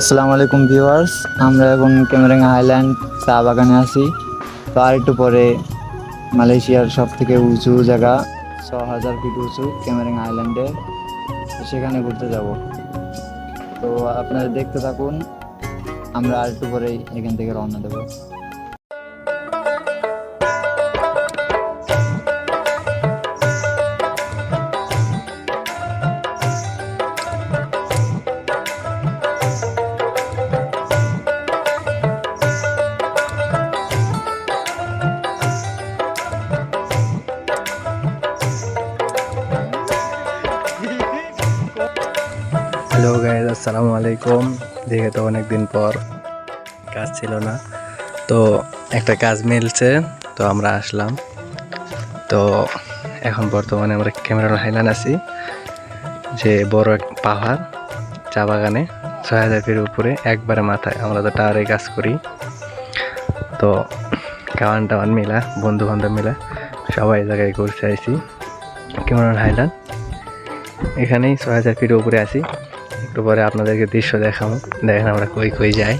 আসসালামু আলাইকুম ভিউয়ার্স, আমরা এখন ক্যামেরাঙ্গা হাইল্যান্ড চা বাগানে আছি। তো আর একটু পরে মালয়েশিয়ার সব থেকে উঁচু জায়গা ৬,০০০ ফিট উঁচু ক্যামেরাঙ্গা হাইল্যান্ডে, সেখানে ঘুরতে যাব। তো আপনারা দেখতে থাকুন, আমরা আর একটু পরেই এখান থেকে রওনা দেবো। হ্যালো গাইজ, আসসালামু আলাইকুম। দেখে তো অনেক দিন পর, কাজ ছিল না, তো একটা কাজ মিলছে, তো আমরা আসলাম। তো এখন বর্তমানে আমরা ক্যামেরাঙ্গা হাইল্যান্ড আছি, যে বড় এক পাহাড়, চা বাগানে ৬,০০০ ফিট উপরে একবারে মাথায়। আমরা তো টাওয়ারে কাজ করি, তো টাওয়ান মিলা, বন্ধু বান্ধব মিলা সবাই জায়গায় ঘুরতে আইছি ক্যামেরাঙ্গা হাইল্যান্ড। এখানেই ৬,০০০ ফিট উপরে আছি। একটু পরে আপনাদেরকে দৃশ্য দেখাবো, দেখেন আমরা কই কই যাই।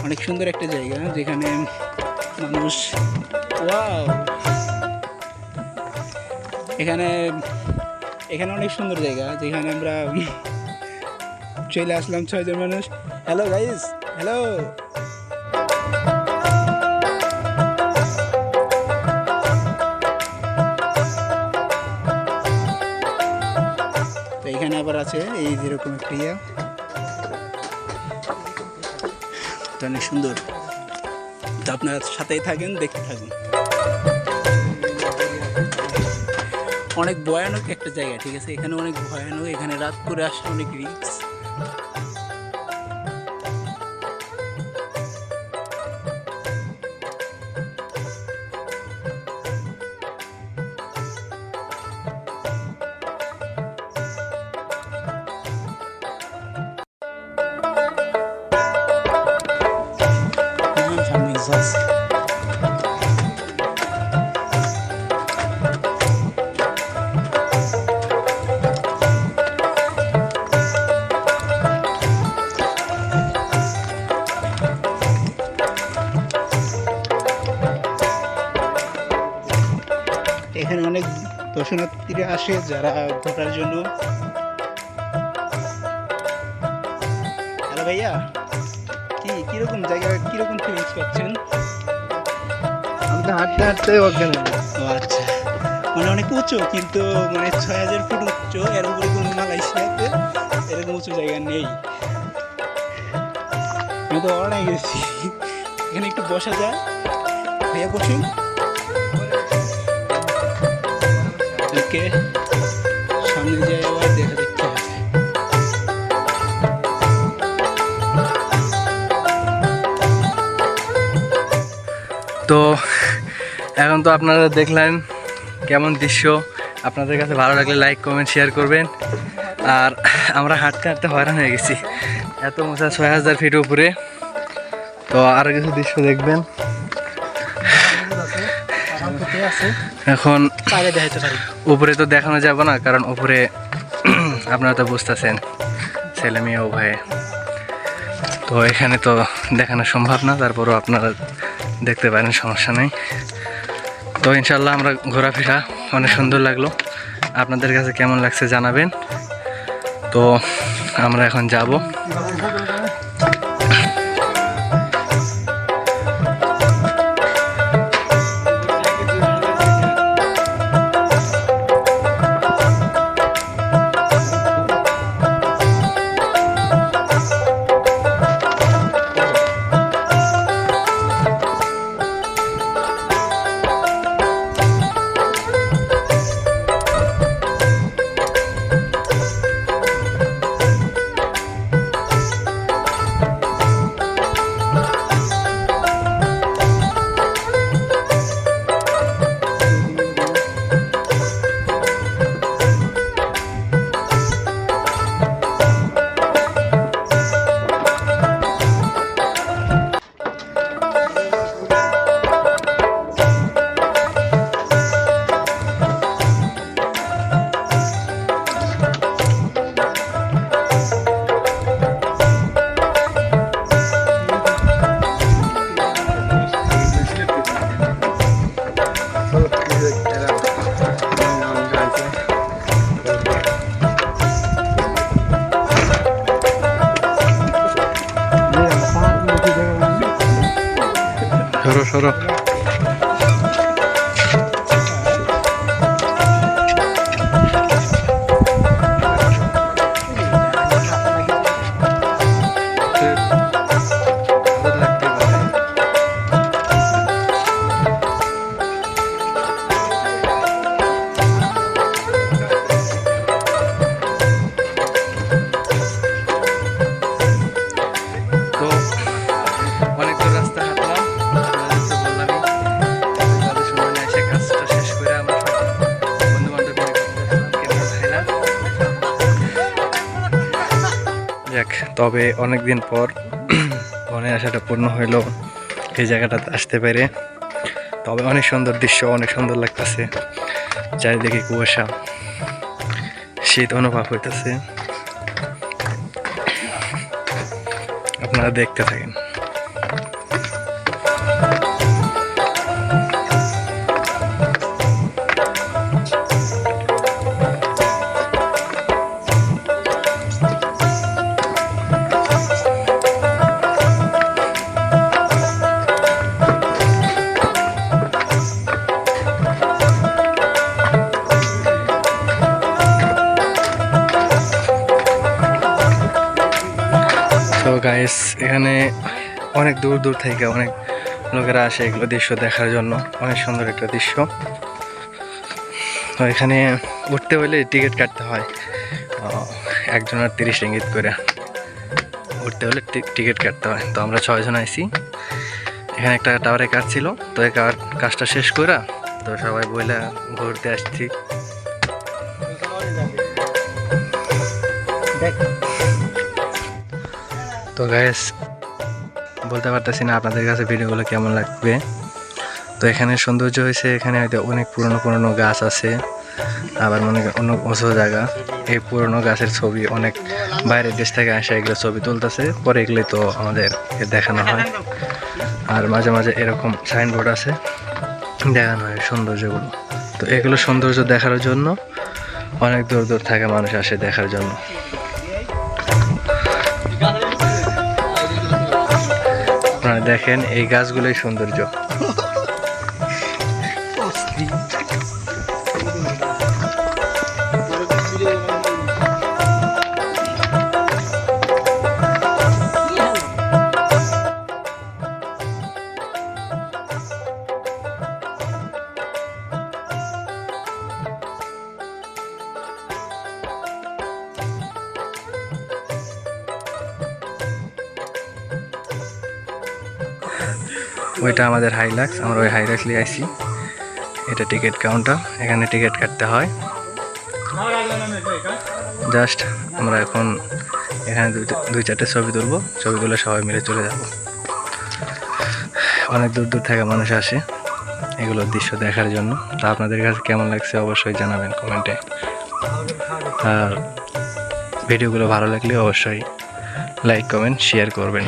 অনেক সুন্দর একটা জায়গা যেখানে মানুষ, ওয়াও, এখানে এখানে অনেক সুন্দর জায়গা যেখানে আমরা চলে আসলাম ৬ জন মানুষ। Hello guys, hello. তো এখানে আবার আছে এই যেরকম একটা ইয়া, অনেক সুন্দর। তো আপনারা সাথেই থাকেন, দেখতে থাকুন। অনেক ভয়ানক একটা জায়গা, ঠিক আছে, এখানে অনেক ভয়ানক, এখানে রাত করে আসলে অনেক রিস্ক। এখানে অনেক দর্শনার্থীরা আসে যারা ঘোরার জন্য। হ্যালো ভাইয়া, কিরকম জায়গা, কিরকম ফিলিংস পাচ্ছেন? আমরা হাঁটতে হাঁটতে অজ্ঞান হয়ে গেছি। ও আচ্ছা, মানে অনেক উঁচু, কিন্তু মানে ৬,০০০ ফিট উচ্চ, এর উপরে কোনো মালয়েশিয়াতে এরকম উঁচু জায়গা নেই। আমি তো অনেক গেছি। এখানে একটু বসা যায়, ভাইয়া বসুন। ওকে, সামনে যাই, আবার দেখা দেখতে হবে। তো এখন তো আপনারা দেখলেন কেমন দৃশ্য। আপনাদের কাছে ভালো লাগলে লাইক, কমেন্ট, শেয়ার করবেন। আর আমরা হাঁটতে হাঁটতে হয়রান হয়ে গেছি, এত উঁচা ৬,০০০ ফিট উপরে। তো আরও কিছু দৃশ্য দেখবেন। এখন উপরে তো দেখানো যাবে না, কারণ উপরে আপনারা তো বুঝতেছেন ছেলে মেয়ে উভয়ে, তো এখানে তো দেখানো সম্ভব না। তারপরও আপনারা দেখতে পারেন, সমস্যা নেই। তো ইনশাল্লাহ আমরা ঘোরাফেরা অনেক সুন্দর লাগলো। আপনাদের কাছে কেমন লাগছে জানাবেন। তো আমরা এখন যাব। তবে অনেক দিন পর মনের আশাটা পূর্ণ হইল এই জায়গাটাতে আসতে পেরে। তবে অনেক সুন্দর দৃশ্য, অনেক সুন্দর লাগতেছে, চারিদিকে কুয়াশা, শীত অনুভব হইতেছে। আপনারা দেখতে থাকেন। তো গাইস, এখানে অনেক দূর দূর থেকে অনেক লোকেরা আসে এগুলো দৃশ্য দেখার জন্য। অনেক সুন্দর একটা দৃশ্য। তো এখানে উঠতে হলে টিকিট কাটতে হয়, একজনের 30 রিঙ্গিত করে উঠতে হলে টিকিট কাটতে হয়। তো আমরা 6 জন আইছি। এখানে একটা টাওয়ারে কাজ ছিল, তো এই কাজটা শেষ করে তো সবাই বইলা ঘুরতে আসছি। তো গাইস, বলতে পারতেছি না আপনাদের কাছে ভিডিওগুলো কেমন লাগবে। তো এখানে সৌন্দর্য হয়েছে, এখানে হয়তো অনেক পুরনো গাছ আছে, আবার মনে অনেক উঁচু জায়গা। এই পুরনো গাছের ছবি অনেক বাইরের দেশ থেকে আসে, এগুলো ছবি তুলতেছে, পরে এগুলোই তো আমাদের দেখানো হয়। আর মাঝে মাঝে এরকম সাইনবোর্ড আছে, দেখানো হয় সৌন্দর্যগুলো। তো এগুলো সৌন্দর্য দেখার জন্য অনেক দূর দূর থেকে মানুষ আসে দেখার জন্য। আপনারা দেখেন এই গাছগুলোই সৌন্দর্য। ওইটা আমাদের হাইলাক্স, আমরা ওই হাইলাক্স নিয়ে আসি। এটা টিকিট কাউন্টার, এখানে টিকিট কাটতে হয়। জাস্ট আমরা এখন এখানে 2-4টে ছবি তুলবো, ছবি তুলে সবাই মিলে চলে যাব। অনেক দূর দূর থেকে মানুষ আসে এগুলোর দৃশ্য দেখার জন্য। তা আপনাদের কাছে কেমন লাগছে অবশ্যই জানাবেন কমেন্টে। আর ভিডিওগুলো ভালো লাগলে অবশ্যই লাইক, কমেন্ট, শেয়ার করবেন।